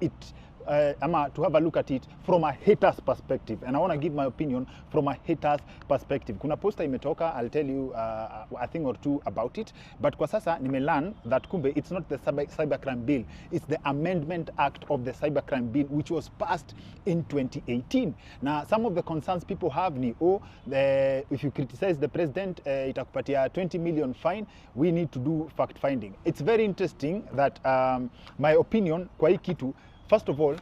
it to have a look at it from a hater's perspective, and I want to give my opinion from a hater's perspective. Kuna poster imetoka, I'll tell you a thing or two about it, but kwa sasa nimelearn that kumbe it's not the cybercrime bill, it's the Amendment Act of the Cybercrime Bill, which was passed in 2018. Now, some of the concerns people have ni if you criticize the president, itakupatia 20 million fine. We need to do fact finding. It's very interesting that my opinion kwa hii kitu, first of all,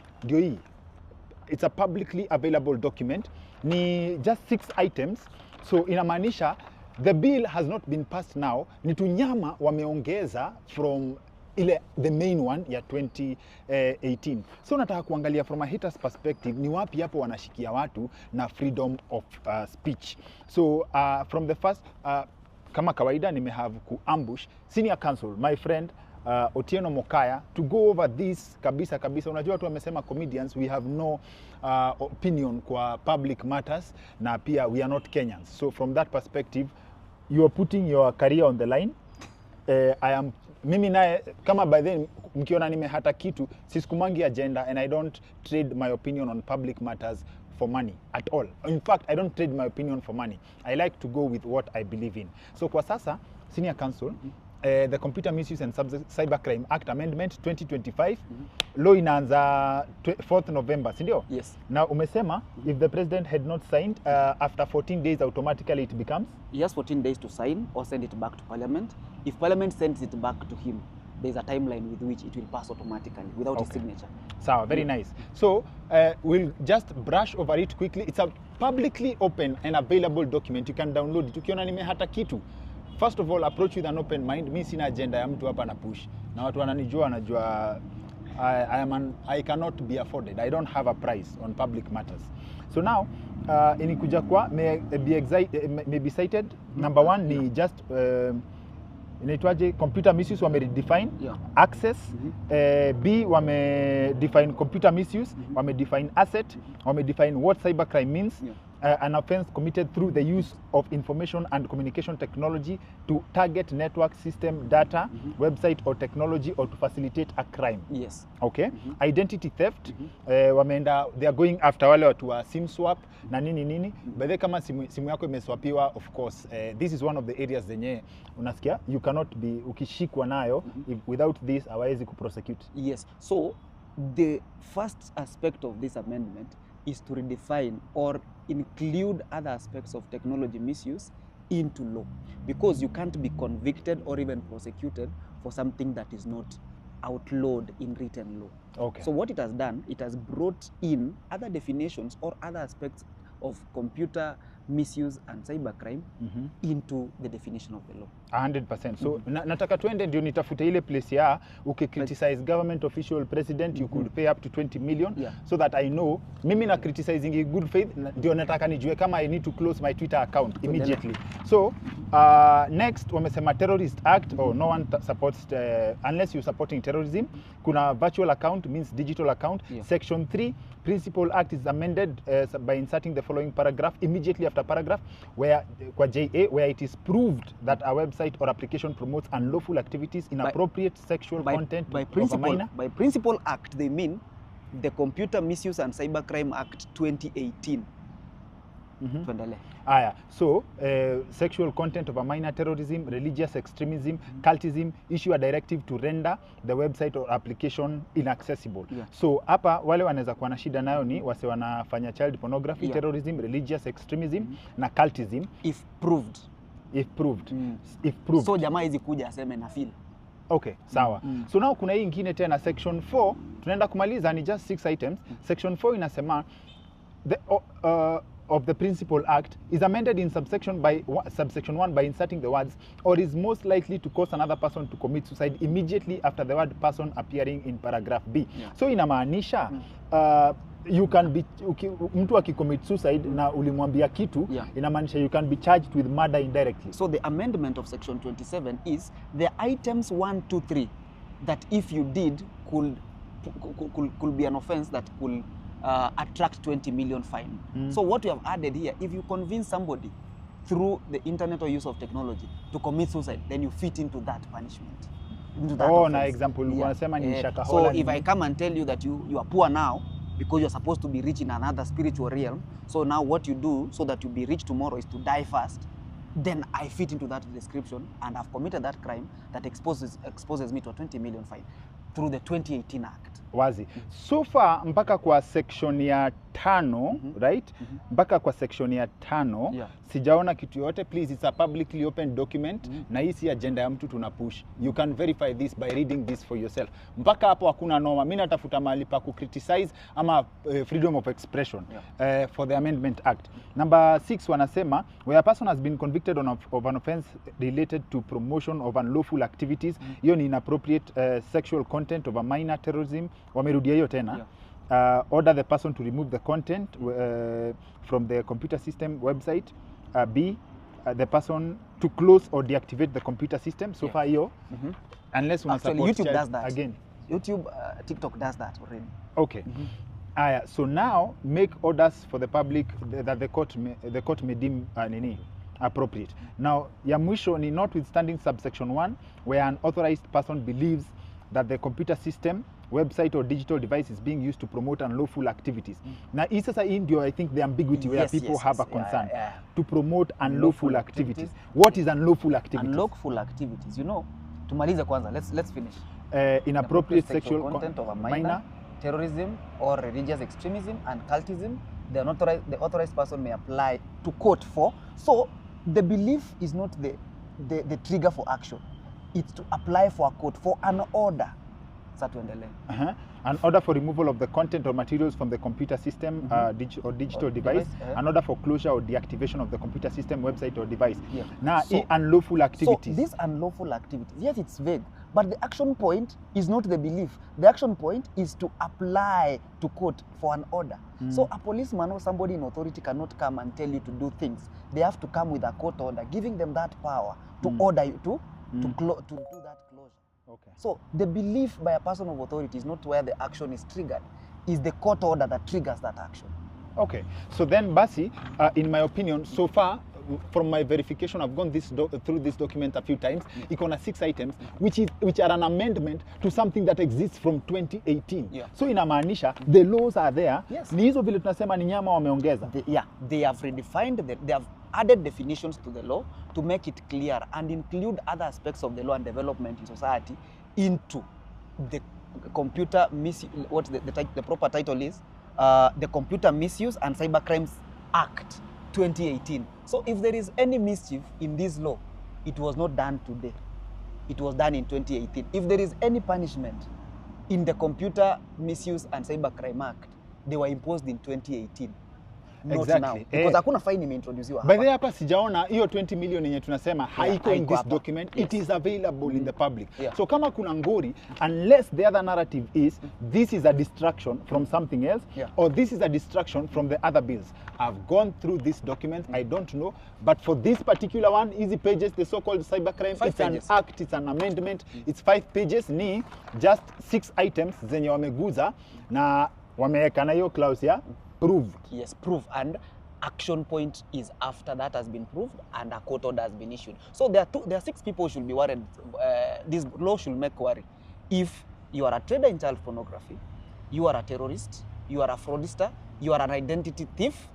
it's a publicly available document. Ni just 6 items. So inamaanisha the bill has not been passed now. Ni tunyama wameongeza from the main one ya 2018. So nataka kuangalia from a hater's perspective, ni wapi hapo wanashikia watu na freedom of speech. So from the first, kama kawaida nimehave kuambush senior counsel, my friend Otieno Mokaya, to go over this kabisa. Unajua watu wamesema comedians, we have no opinion kwa public matters, na pia we are not Kenyans. So from that perspective, you are putting your career on the line. Mimi naye kama by then mkiona nimehata kitu, sisikumangi agenda, and I don't trade my opinion on public matters for money at all. In fact, I don't trade my opinion for money. I like to go with what I believe in. So kwa sasa, senior counsel, the Computer Misuse and Cybercrime Act Amendment 2025, law inaanza 4th November, sindio? Yes. Now umesema, if the president had not signed, after 14 days automatically it becomes? He has 14 days to sign or send it back to parliament. If parliament sends it back to him, there's a timeline with which it will pass automatically without his signature. So very nice. So we'll just brush over it quickly. It's a publicly open and available document. You can download it. Ukiona nimehata kitu, first of all, approach with an open mind. Mi sina agenda ya mtu hapa na push. Na watu wananijua wanajua I cannot be afforded. I don't have a price on public matters. So now, inikuja kwa may be cited. Number one ni just inaitwaje, computer misuse wame redefine access. B wame define computer misuse, wame define asset, wame define what cybercrime means. An offense committed through the use of information and communication technology to target network system data, website or technology, or to facilitate a crime. Yes. Okay. Identity theft, wameenda, they are going after wale watu wa sim swap na nini. But kama simu yako imeswapiwa, of course, this is one of the areas zenye unasikia you cannot be ukishikwa nayo without this hawezi kuprosecute. Yes. So the first aspect of this amendment is to redefine or include other aspects of technology misuse into law, because you can't be convicted or even prosecuted for something that is not outlawed in written law. Okay. So what it has done, it has brought in other definitions or other aspects of computer misuse and cybercrime into the definition of the law. 100%. So nataka tuende ndio nitafute ile place ya criticize government official president, you could pay up to 20 million, so that I know mimi na criticizing in good faith, ndio nataka nijue kama I need to close my Twitter account immediately. So next wamesema terrorist act, or no one supports unless you supporting terrorism. Kuna virtual account means digital account. Section 3 principal act is amended by inserting the following paragraph immediately after paragraph, where kwa JA, where it is proved that a website or application promotes unlawful activities, inappropriate sexual content of a minor. By principal act, they mean the Computer Misuse and Cybercrime Act 2018. So sexual content of a minor, terrorism, religious extremism, cultism, issue a directive to render the website or application inaccessible. So hapa wale wanaweza kuwa na shida nayo ni wase wanafanya child pornography, terrorism, religious extremism na cultism if proved. If proved. So jamaa hizi kuja aseme na feel. Okay, sawa. So now kuna hii ingine tena section 4, tunaenda kumaliza, ni just 6 items. Section 4 inasema of the principal act is amended in subsection 1 by inserting the words or is most likely to cause another person to commit suicide immediately after the word person appearing in paragraph B. So inamaanisha you can be mtu akicommit suicide na ulimwambia kitu, inamaanisha you can be charged with murder indirectly. So the amendment of section 27 is the items 1, 2, 3 that if you did could be an offense that could attract 20 million fine. So what we have added here, if you convince somebody through the internet or use of technology to commit suicide, then you fit into that punishment. into that Oh, offense. na example wanasema ni shakahola. So if I come and tell you that you are poor now because you're supposed to be rich in another spiritual realm, so now what you do so that you be rich tomorrow is to die first, then I fit into that description and I've committed that crime that exposes me to a 20 million fine through the 2018 Act. Wazi. So far mpaka kwa section ya 5, right? Mpaka kwa section ya 5 sijaona kitu yote. Please, it's a publicly open document na hii si agenda ya mtu tunapush. You can verify this by reading this for yourself. Mpaka hapo hakuna noma. Mimi natafuta mahali pa ku criticize ama freedom of expression for the Amendment Act. Number 6 wanasema where a person has been convicted of an offense related to promotion of unlawful activities, hiyo ni inappropriate sexual content of a minor, terrorism, wamerudia hiyo tena. Order the person to remove the content from the computer system website. B, the person to close or deactivate the computer system. So far hiyo, unless una Actually, support YouTube does that. again. YouTube, TikTok does that already. Okay. So now make orders for the public that the court may deem appropriate. Now ya mwisho ni notwithstanding subsection 1 where an authorized person believes that the computer system, website or digital device is being used to promote unlawful activities. Na hii sasa hii ndio I think the ambiguity where people have a concern. To promote unlawful activities. What is unlawful activities? Unlawful activities, you know, tumalize kwanza, let's finish. Inappropriate sexual content of a minor, terrorism or religious extremism and cultism, the authorized person may apply to court for. So the belief is not the trigger for action. It's to apply for a court for an order. An order for removal of the content or materials from the computer system or digital device. An order for closure or deactivation of the computer system, website or device. Now, so, unlawful activities. So, these unlawful activities, yes, it's vague, but the action point is not the belief. The action point is to apply to court for an order. So, a policeman or somebody in authority cannot come and tell you to do things. They have to come with a court order, giving them that power to order you to do that closure. Okay. So the belief by a person of authority is not where the action is triggered, is the court order that triggers that action. Okay. So then, Basi, in my opinion, so far, from my verification, I've gone through this document a few times. Iko na 6 items, which are an amendment to something that exists from 2018. So inamaanisha the laws are there. Ni hizo vile tunasema ni nyama wameongeza. They have redefined, they have added definitions to the law to make it clear and include other aspects of the law and development in society into the computer what the proper title is, the Computer Misuse and Cybercrimes Act 2018. So if there is any mischief in this law, it was not done today. It was done in 2018. If there is any punishment in the Computer Misuse and Cybercrime Act, they were imposed in 2018. Not now. Because hakuna fine imeintroduciwa hapa. By the way, hapa sijaona hiyo 20 million yenye tunasema haiko in this document. It is available in the public. So kama kuna ngori, unless the other narrative is this is a distraction from something else or this is a distraction from the other bills. I've gone through this document. I don't know. But for this particular one, easy pages, the so-called cybercrime, it's an act, it's an amendment. It's 5 pages. Ni just 6 items zenye wameguza na wameweka na hiyo clause ya proved. Yes, proved, and action point is after that has been proved and a court order has been issued. So there are 6 people who should be worried. This law should make worry. If you are a trader in child pornography, you are a terrorist, you are a fraudster, you are an identity thief,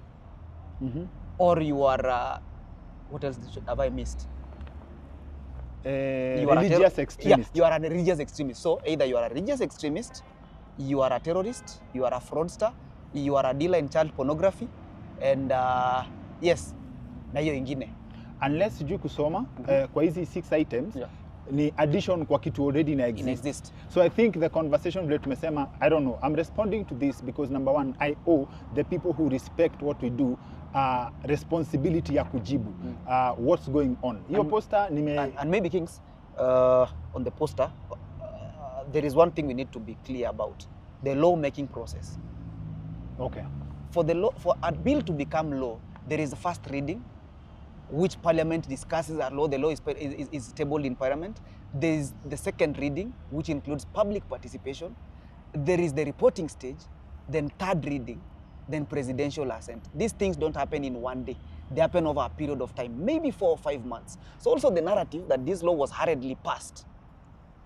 or you are what else have I missed? Religious extremist. Yeah, you are a religious extremist. So either you are a religious extremist, you are a terrorist, you are a fraudster, you are a dealer in child pornography, and yes, na hiyo ingine. Unless sijui kusoma kwa hizi 6 items ni addition kwa kitu already na exist. So I think the conversation vile tumesema, I don't know, I'm responding to this because number 1, I owe the people who respect what we do responsibility ya kujibu what's going on. Hiyo poster and maybe Kings on the poster there is one thing we need to be clear about: the lawmaking process. Okay. For a bill to become law, there is a first reading, which Parliament discusses a law. The law is tabled in Parliament. There is the second reading, which includes public participation. There is the reporting stage, then third reading, then presidential assent. These things don't happen in one day. They happen over a period of time, maybe 4 or 5 months. So also the narrative that this law was hurriedly passed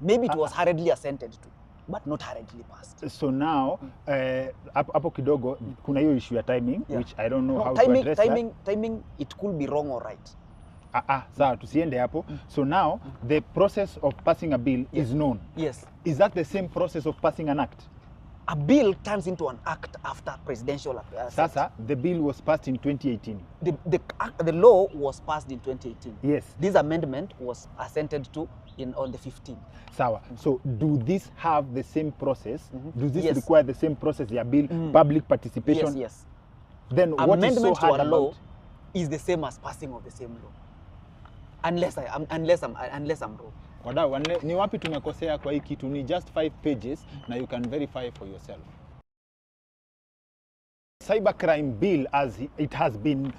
Maybe it was hurriedly assented to, but not hurriedly passed. So now hapo kidogo kuna hiyo issue ya timing, which I don't know how to address that. Timing, it could be wrong or right. Sawa, tusiende hapo. So now the process of passing a bill is known. Yes. Is that the same process of passing an act? A bill turns into an act after presidential assent. Sasa, the bill was passed in 2018. The law was passed in 2018. Yes. This amendment was assented to on the 15th. Sawa. So do this have the same process? Do this require the same process, the bill, public participation? Yes. Then what is so hard to a law about? Is the same as passing of the same law. Unless I'm wrong. Wadau, ni wapi tumekosea kwa hii kitu? Ni just 5 pages na you can verify for yourself. Cybercrime bill, as it has been